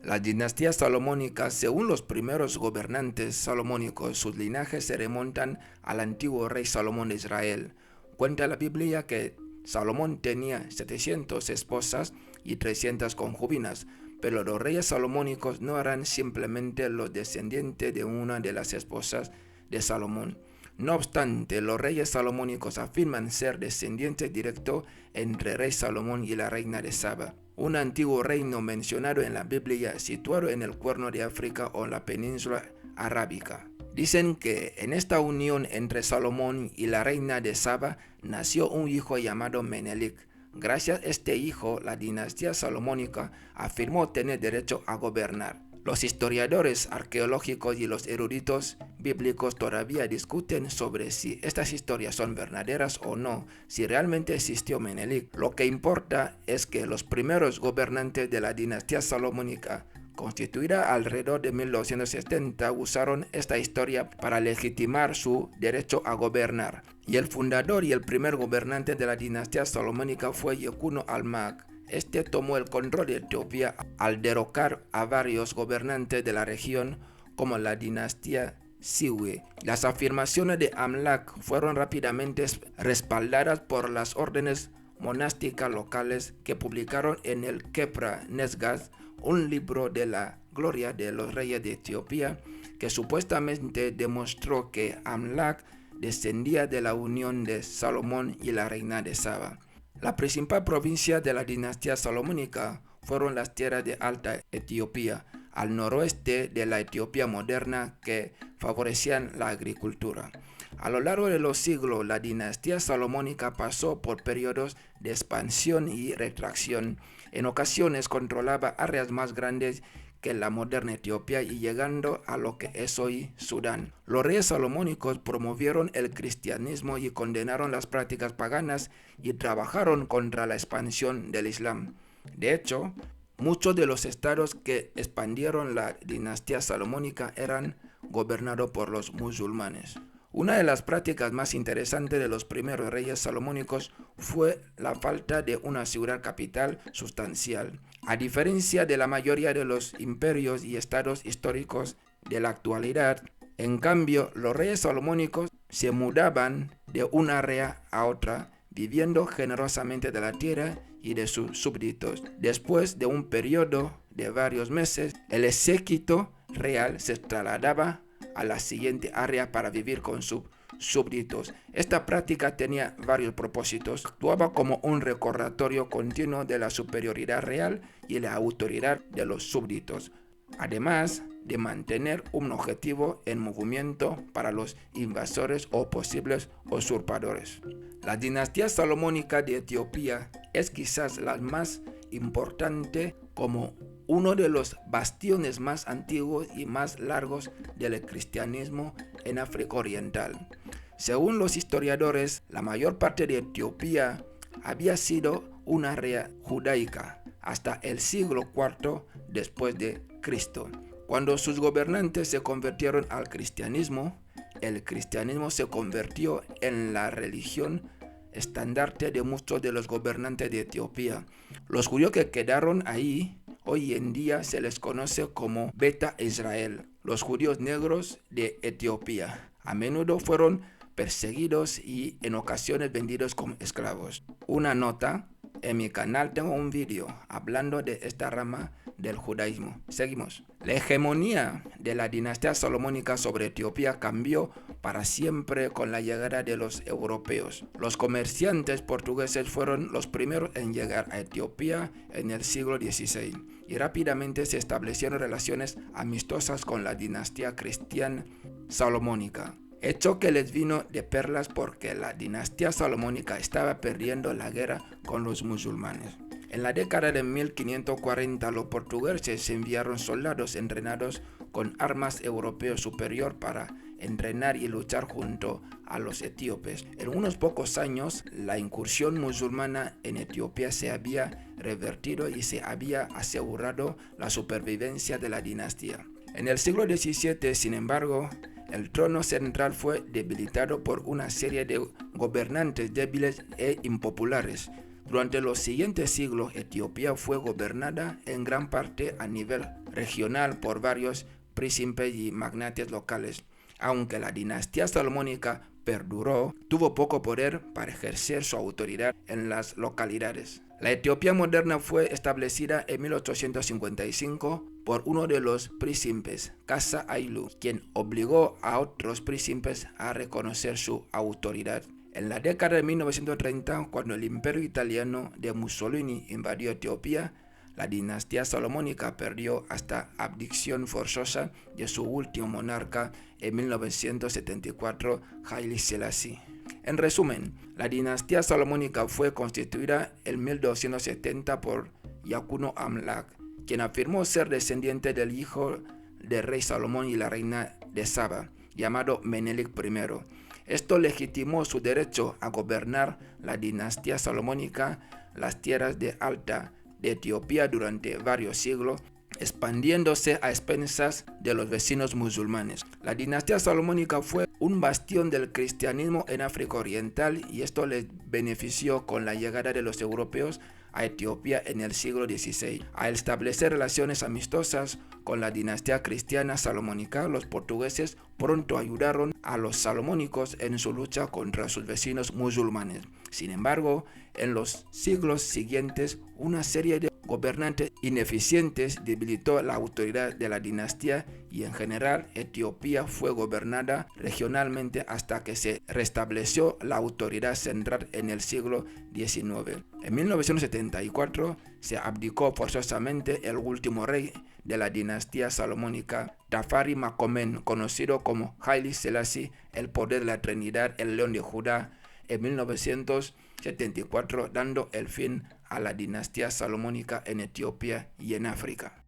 La dinastía salomónica, según los primeros gobernantes salomónicos, sus linajes se remontan al antiguo rey Salomón de Israel. Cuenta la Biblia que Salomón tenía 700 esposas y 300 concubinas, pero los reyes salomónicos no eran simplemente los descendientes de una de las esposas de Salomón. No obstante, los reyes salomónicos afirman ser descendientes directos entre el rey Salomón y la reina de Saba, un antiguo reino mencionado en la Biblia situado en el Cuerno de África o en la península arábica. Dicen que en esta unión entre Salomón y la reina de Saba nació un hijo llamado Menelik. Gracias a este hijo, la dinastía salomónica afirmó tener derecho a gobernar. Los historiadores arqueológicos y los eruditos bíblicos todavía discuten sobre si estas historias son verdaderas o no, si realmente existió Menelik. Lo que importa es que los primeros gobernantes de la dinastía salomónica, constituida alrededor de 1270, usaron esta historia para legitimar su derecho a gobernar. Y el fundador y el primer gobernante de la dinastía salomónica fue Yekuno Almag. Este tomó el control de Etiopía al derrocar a varios gobernantes de la región, como la dinastía Siwe. Las afirmaciones de Amlak fueron rápidamente respaldadas por las órdenes monásticas locales que publicaron en el Kepra Nesgat, un libro de la gloria de los reyes de Etiopía, que supuestamente demostró que Amlak descendía de la unión de Salomón y la reina de Saba. La principal provincia de la dinastía salomónica fueron las tierras de Alta Etiopía, al noroeste de la Etiopía moderna, que favorecían la agricultura. A lo largo de los siglos, la dinastía salomónica pasó por periodos de expansión y retracción. En ocasiones controlaba áreas más grandes que la moderna Etiopía y llegando a lo que es hoy Sudán. Los reyes salomónicos promovieron el cristianismo y condenaron las prácticas paganas y trabajaron contra la expansión del Islam. De hecho, muchos de los estados que expandieron la dinastía salomónica eran gobernados por los musulmanes. Una de las prácticas más interesantes de los primeros reyes salomónicos fue la falta de una ciudad capital sustancial. A diferencia de la mayoría de los imperios y estados históricos de la actualidad, en cambio, los reyes salomónicos se mudaban de una área a otra, viviendo generosamente de la tierra y de sus súbditos. Después de un periodo de varios meses, el séquito real se trasladaba a la siguiente área para vivir con sus súbditos. Esta práctica tenía varios propósitos. Actuaba como un recordatorio continuo de la superioridad real y la autoridad de los súbditos, además de mantener un objetivo en movimiento para los invasores o posibles usurpadores. La dinastía salomónica de Etiopía es quizás la más importante como uno de los bastiones más antiguos y más largos del cristianismo en África Oriental. Según los historiadores, la mayor parte de Etiopía había sido una área judaica hasta el siglo IV después de Cristo. Cuando sus gobernantes se convirtieron al cristianismo, el cristianismo se convirtió en la religión estandarte de muchos de los gobernantes de Etiopía. Los judíos que quedaron ahí hoy en día se les conoce como Beta Israel, los judíos negros de Etiopía. A menudo fueron perseguidos y en ocasiones vendidos como esclavos. Una nota: en mi canal tengo un vídeo hablando de esta rama del judaísmo. Seguimos. La hegemonía de la dinastía salomónica sobre Etiopía cambió para siempre con la llegada de los europeos. Los comerciantes portugueses fueron los primeros en llegar a Etiopía en el siglo XVI y rápidamente se establecieron relaciones amistosas con la dinastía cristiana salomónica, hecho que les vino de perlas porque la dinastía salomónica estaba perdiendo la guerra con los musulmanes. En la década de 1540, los portugueses enviaron soldados entrenados con armas europeas superior para entrenar y luchar junto a los etíopes. En unos pocos años, la incursión musulmana en Etiopía se había revertido y se había asegurado la supervivencia de la dinastía. En el siglo XVII, sin embargo, el trono central fue debilitado por una serie de gobernantes débiles e impopulares. Durante los siguientes siglos, Etiopía fue gobernada en gran parte a nivel regional por varios príncipes y magnates locales. Aunque la dinastía salomónica perduró, tuvo poco poder para ejercer su autoridad en las localidades. La Etiopía moderna fue establecida en 1855 por uno de los príncipes, Kasa Haile, quien obligó a otros príncipes a reconocer su autoridad. En la década de 1930, cuando el imperio italiano de Mussolini invadió Etiopía, la dinastía salomónica perdió hasta abdicación forzosa de su último monarca en 1974, Haile Selassie. En resumen, la dinastía salomónica fue constituida en 1270 por Yakuno Amlak, quien afirmó ser descendiente del hijo del rey Salomón y la reina de Saba, llamado Menelik I. Esto legitimó su derecho a gobernar la dinastía salomónica, las tierras de Alta de Etiopía durante varios siglos, expandiéndose a expensas de los vecinos musulmanes. La dinastía salomónica fue un bastión del cristianismo en África Oriental y esto les benefició con la llegada de los europeos a Etiopía en el siglo XVI. Al establecer relaciones amistosas con la dinastía cristiana salomónica, los portugueses pronto ayudaron a los salomónicos en su lucha contra sus vecinos musulmanes. Sin embargo, en los siglos siguientes, una serie de gobernantes ineficientes debilitó la autoridad de la dinastía y en general Etiopía fue gobernada regionalmente hasta que se restableció la autoridad central en el siglo XIX. En 1974 se abdicó forzosamente el último rey de la dinastía salomónica, Tafari Makomen, conocido como Haile Selassie, el poder de la Trinidad, el León de Judá, en 1974, dando el fin a la dinastía salomónica en Etiopía y en África.